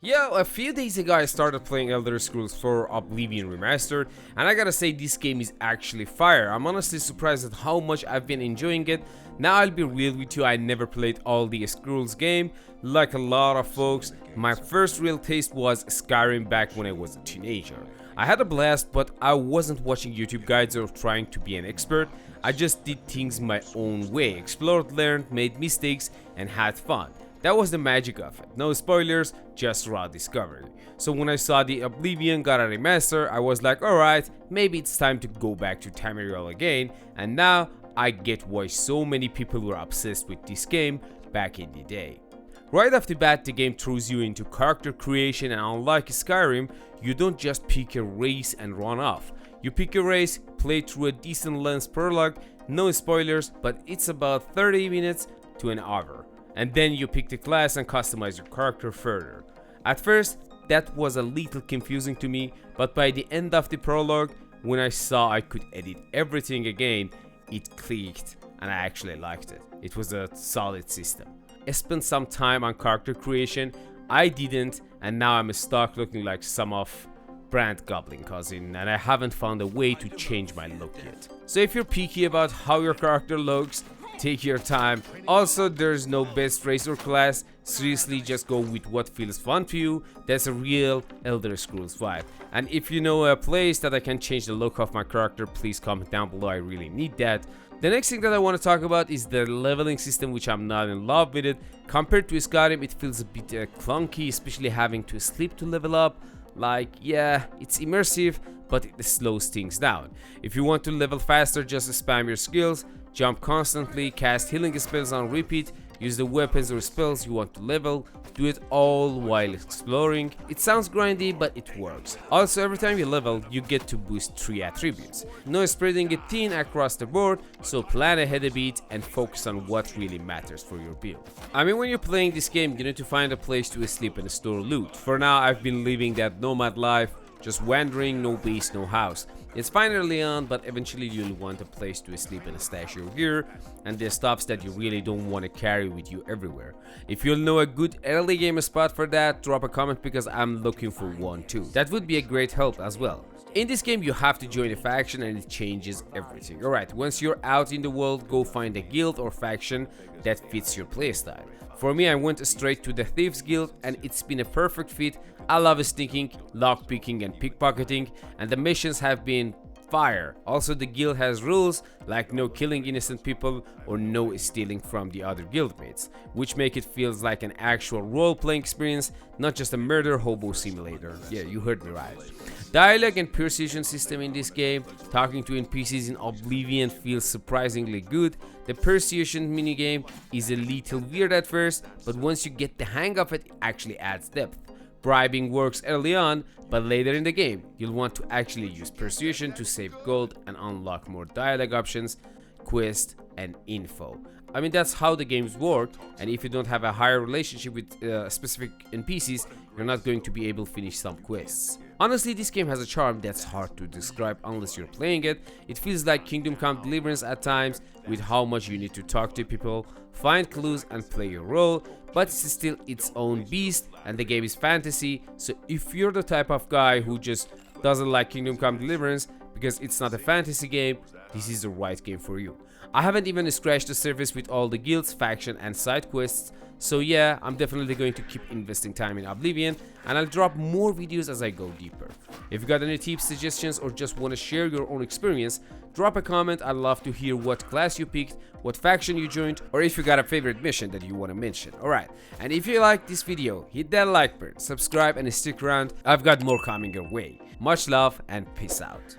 Yeah, a few days ago I started playing Elder Scrolls 4 Oblivion Remastered, and I gotta say this game is actually fire. I'm honestly surprised at how much I've been enjoying it. Now I'll be real with you, I never played all the Scrolls game. Like a lot of folks, my first real taste was Skyrim back when I was a teenager. I had a blast, but I wasn't watching YouTube guides or trying to be an expert. I just did things my own way, explored, learned, made mistakes, and had fun. That was the magic of it. No spoilers, just raw discovery. So when I saw the Oblivion got a remaster, I was like, alright, maybe it's time to go back to Tamriel again, and now I get why so many people were obsessed with this game back in the day. Right off the bat, the game throws you into character creation, and unlike Skyrim, you don't just pick a race and run off. You pick a race, play through a decent length prologue, no spoilers, but it's about 30 minutes to an hour. And then you pick the class and customize your character further. At first, that was a little confusing to me, but by the end of the prologue, when I saw I could edit everything again, it clicked and I actually liked it. It was a solid system. I spent some time on character creation, I didn't, and now I'm stuck looking like some of Brand Goblin cousin, and I haven't found a way to change my look yet. So if you're picky about how your character looks, take your time. Also, there's no best race or class. Seriously, just go with what feels fun to you. That's a real Elder Scrolls vibe. And if you know a place that I can change the look of my character, please comment down below. I really need that. The next thing that I want to talk about is the leveling system, which I'm not in love with it. Compared to Skyrim, it feels a bit clunky, especially having to sleep to level up. Like, yeah, it's immersive, but it slows things down. If you want to level faster, just spam your skills, jump constantly, cast healing spells on repeat, use the weapons or spells you want to level, do it all while exploring. It sounds grindy, but it works. Also, every time you level, you get to boost 3 attributes. No spreading it thin across the board, so plan ahead a bit and focus on what really matters for your build. I mean, when you're playing this game, you need to find a place to sleep and store loot. For now, I've been living that nomad life, just wandering, no base, no house. It's fine early on, but eventually you'll want a place to sleep and stash your gear, and the stuffs that you really don't want to carry with you everywhere. If you'll know a good early game spot for that, drop a comment because I'm looking for one too. That would be a great help as well. In this game, you have to join a faction and it changes everything. Alright, once you're out in the world, go find a guild or faction that fits your playstyle. For me, I went straight to the Thieves Guild and it's been a perfect fit. I love sneaking, lockpicking and pickpocketing, and the missions have been fire. Also, the guild has rules like no killing innocent people or no stealing from the other guildmates, which make it feels like an actual role-playing experience, not just a murder hobo simulator. Yeah, you heard me right. Dialogue and persuasion system in this game, talking to NPCs in Oblivion feels surprisingly good. The persuasion minigame is a little weird at first, but once you get the hang of it, it actually adds depth. Bribing works early on, but later in the game, you'll want to actually use persuasion to save gold and unlock more dialogue options, quests, and info. I mean, that's how the games work, and if you don't have a higher relationship with specific NPCs, you're not going to be able to finish some quests. Honestly, this game has a charm that's hard to describe unless you're playing it. It feels like Kingdom Come Deliverance at times, with how much you need to talk to people, find clues, and play your role, but it's still its own beast, and the game is fantasy, so if you're the type of guy who just doesn't like Kingdom Come Deliverance because it's not a fantasy game, this is the right game for you. I haven't even scratched the surface with all the guilds, faction, and side quests, so yeah, I'm definitely going to keep investing time in Oblivion, and I'll drop more videos as I go deeper. If you got any tips, suggestions, or just want to share your own experience, drop a comment. I'd love to hear what class you picked, what faction you joined, or if you got a favorite mission that you want to mention. Alright, and if you like this video, hit that like button, subscribe, and stick around. I've got more coming your way. Much love and peace out.